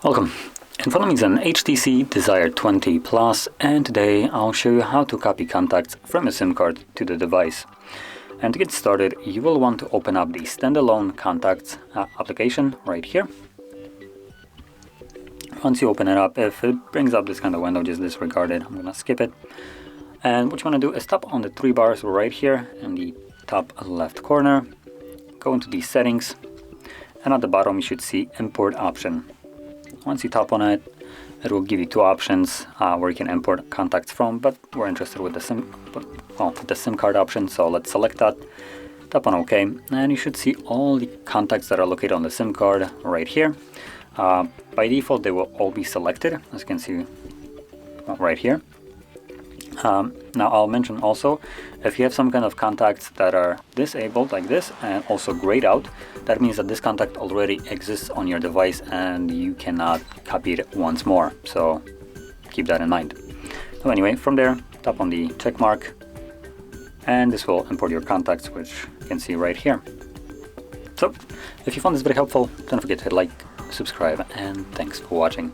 Welcome. In front of me is an HTC Desire 20 Plus, and today I'll show you how to copy contacts from a SIM card to the device. And to get started, you will want to open up the standalone contacts application right here. Once you open it up, if it brings up this kind of window, just disregard it. I'm going to skip it. And what you want to do is tap on the three bars right here in the top left corner. Go into the settings, and at the bottom you should see import option. Once you tap on it, it will give you two options where you can import contacts from, but we're interested with the SIM card option, so let's select that. Tap on OK, and you should see all the contacts that are located on the SIM card right here. By default, they will all be selected, as you can see right here. Now I'll mention also, if you have some kind of contacts that are disabled like this and also grayed out, that means that this contact already exists on your device and you cannot copy it once more, so keep that in mind. So anyway, from there, tap on the check mark, and this will import your contacts, which you can see right here. So if you found this very helpful, don't forget to hit like, subscribe, and thanks for watching.